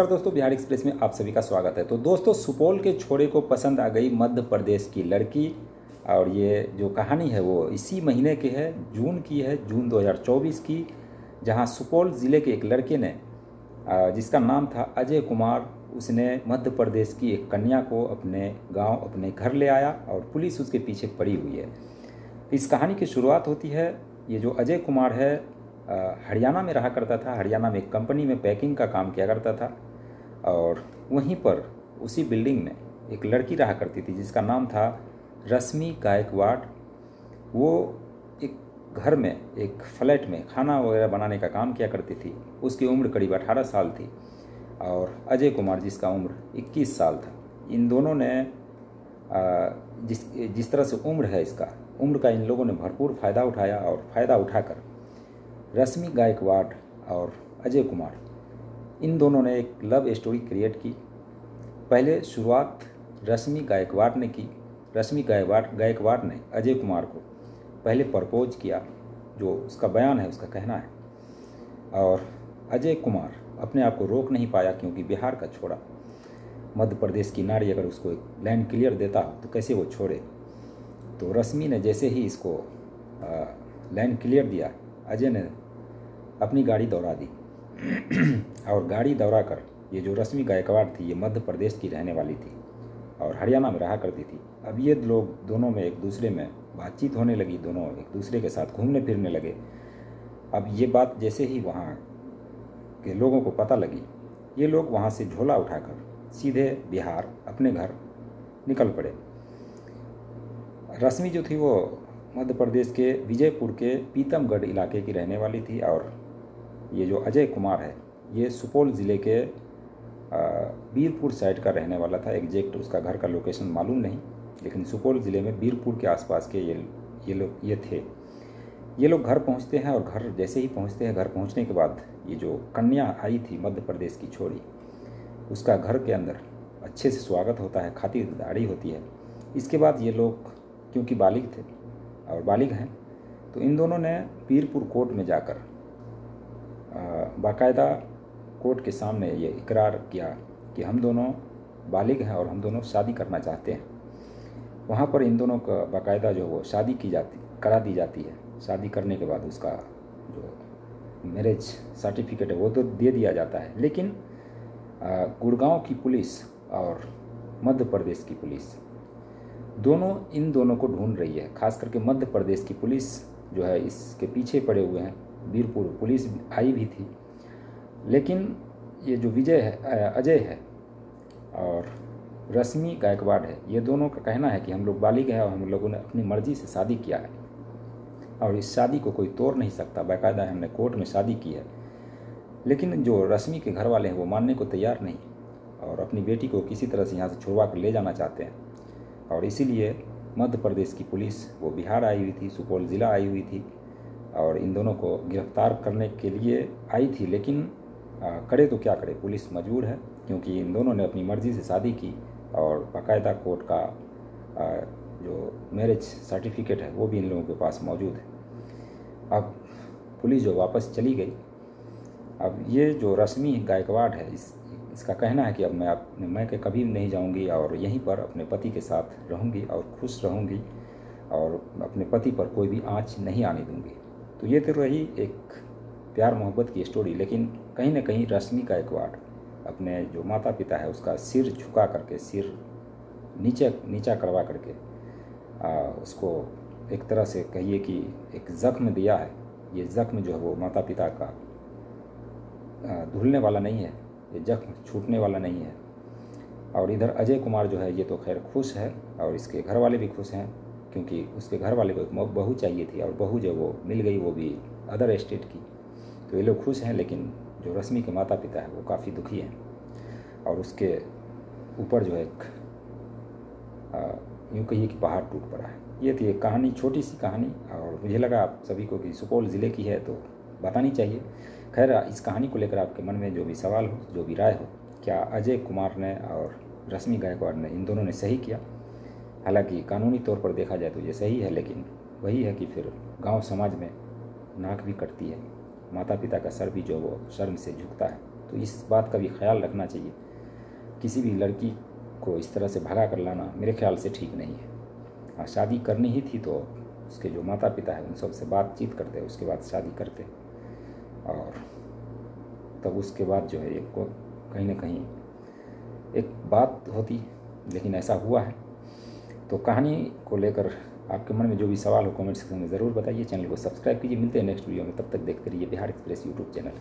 दोस्तों, बिहार एक्सप्रेस में आप सभी का स्वागत है। तो दोस्तों, सुपौल के छोरे को पसंद आ गई मध्य प्रदेश की लड़की। और ये जो कहानी है वो इसी महीने की है, जून की है, जून 2024 की, जहां सुपौल ज़िले के एक लड़के ने जिसका नाम था अजय कुमार, उसने मध्य प्रदेश की एक कन्या को अपने गांव, अपने घर ले आया और पुलिस उसके पीछे पड़ी हुई है। इस कहानी की शुरुआत होती है, ये जो अजय कुमार है हरियाणा में रहा करता था। हरियाणा में एक कंपनी में पैकिंग का काम किया करता था और वहीं पर उसी बिल्डिंग में एक लड़की रहा करती थी जिसका नाम था रश्मि गायकवाड़। वो एक घर में, एक फ्लैट में खाना वगैरह बनाने का काम किया करती थी। उसकी उम्र करीब 18 साल थी और अजय कुमार जिसका उम्र 21 साल था। इन दोनों ने जिस तरह से उम्र का इन लोगों ने भरपूर फ़ायदा उठाया और फ़ायदा उठाकर रश्मि गायकवाड़ और अजय कुमार, इन दोनों ने एक लव स्टोरी क्रिएट की। पहले शुरुआत रश्मि गायकवाड़ ने की। रश्मि गायकवाड़ ने अजय कुमार को पहले प्रपोज किया, जो उसका बयान है, उसका कहना है। और अजय कुमार अपने आप को रोक नहीं पाया, क्योंकि बिहार का छोड़ा, मध्य प्रदेश की नारी अगर उसको एक लैंड क्लियर देता हो तो कैसे वो छोड़े। तो रश्मि ने जैसे ही इसको लैंड क्लियर दिया, अजय ने अपनी गाड़ी दौड़ा दी और गाड़ी दौड़ा कर, ये जो रश्मि गायकवाड़ थी ये मध्य प्रदेश की रहने वाली थी और हरियाणा में रहा करती थी। अब ये लोग दोनों में एक दूसरे में बातचीत होने लगी, दोनों एक दूसरे के साथ घूमने फिरने लगे। अब ये बात जैसे ही वहाँ के लोगों को पता लगी, ये लोग वहाँ से झोला उठाकर सीधे बिहार अपने घर निकल पड़े। रश्मि जो थी वो मध्य प्रदेश के विजयपुर के पीतमगढ़ इलाके की रहने वाली थी और ये जो अजय कुमार है ये सुपौल ज़िले के बीरपुर साइड का रहने वाला था। एग्जैक्ट उसका घर का लोकेशन मालूम नहीं, लेकिन सुपौल ज़िले में बीरपुर के आसपास के ये थे। ये लोग घर पहुंचते हैं और घर जैसे ही पहुंचते हैं, घर पहुंचने के बाद ये जो कन्या आई थी मध्य प्रदेश की छोरी, उसका घर के अंदर अच्छे से स्वागत होता है, खातिरदारी होती है। इसके बाद ये लोग, क्योंकि बालिग थे और बालिग हैं, तो इन दोनों ने बीरपुर कोर्ट में जाकर बाकायदा कोर्ट के सामने ये इकरार किया कि हम दोनों बालिग हैं और हम दोनों शादी करना चाहते हैं। वहाँ पर इन दोनों का बाकायदा जो वो शादी करा दी जाती है। शादी करने के बाद उसका जो मैरिज सर्टिफिकेट है वो तो दे दिया जाता है। लेकिन गुड़गांव की पुलिस और मध्य प्रदेश की पुलिस दोनों इन दोनों को ढूंढ रही है। खास करके मध्य प्रदेश की पुलिस जो है इसके पीछे पड़े हुए हैं। बीरपुर पुलिस आई भी थी, लेकिन ये जो अजय है और रश्मि गायकवाड़ है, ये दोनों का कहना है कि हम लोग बालिग हैं और हम लोगों ने अपनी मर्जी से शादी किया है और इस शादी को कोई तोड़ नहीं सकता। बाकायदा हमने कोर्ट में शादी की है। लेकिन जो रश्मि के घर वाले हैं वो मानने को तैयार नहीं और अपनी बेटी को किसी तरह से यहाँ से छुड़वा कर ले जाना चाहते हैं। और इसीलिए मध्य प्रदेश की पुलिस वो बिहार आई हुई थी, सुपौल ज़िला आई हुई थी और इन दोनों को गिरफ्तार करने के लिए आई थी। लेकिन करे तो क्या करे, पुलिस मजबूर है, क्योंकि इन दोनों ने अपनी मर्ज़ी से शादी की और बाकायदा कोर्ट का जो मैरिज सर्टिफिकेट है वो भी इन लोगों के पास मौजूद है। अब पुलिस जो वापस चली गई। अब ये जो रश्मि गायकवाड़ है इसका कहना है कि अब मैं के कभी नहीं जाऊंगी और यहीं पर अपने पति के साथ रहूंगी और खुश रहूंगी और अपने पति पर कोई भी आँच नहीं आने दूंगी। तो ये तो रही एक प्यार मोहब्बत की स्टोरी। लेकिन कहीं ना कहीं रश्मि गायकवाड़ अपने जो माता पिता है उसका सिर झुका करके, सिर नीचा करवा करके उसको एक तरह से कहिए कि एक ज़ख्म दिया है। ये ज़ख्म जो है वो माता पिता का धुलने वाला नहीं है, ये जख्म छूटने वाला नहीं है। और इधर अजय कुमार जो है ये तो खैर खुश है और इसके घर वाले भी खुश हैं, क्योंकि उसके घर वाले को एक बहू चाहिए थी और बहू जो वो मिल गई, वो भी अदर स्टेट की। तो ये लोग खुश हैं। लेकिन जो रश्मि के माता पिता है वो काफ़ी दुखी हैं और उसके ऊपर जो एक यूँ कहिए कि पहाड़ टूट पड़ा है। ये थी एक कहानी, छोटी सी कहानी, और मुझे लगा आप सभी को कि सुपौल ज़िले की है तो बतानी चाहिए। खैर, इस कहानी को लेकर आपके मन में जो भी सवाल हो, जो भी राय हो, क्या अजय कुमार ने और रश्मि गायकवाड़ ने, इन दोनों ने सही किया? हालांकि कानूनी तौर पर देखा जाए तो ये सही है, लेकिन वही है कि फिर गांव समाज में नाक भी कटती है, माता पिता का सर भी जो वो शर्म से झुकता है। तो तो इस बात का भी ख्याल रखना चाहिए। किसी भी लड़की को इस तरह से भगा कर लाना मेरे ख्याल से ठीक नहीं है। हाँ, शादी करनी ही थी तो उसके जो माता पिता है उन सब से बातचीत करते, उसके बाद शादी करते, और तब उसके बाद जो है एक को कहीं ना कहीं एक बात होती। लेकिन ऐसा हुआ है। तो कहानी को लेकर आपके मन में जो भी सवाल हो कमेंट सेक्शन में ज़रूर बताइए। चैनल को सब्सक्राइब कीजिए। मिलते हैं नेक्स्ट वीडियो में, तब तक देखते रहिए बिहार एक्सप्रेस यूट्यूब चैनल।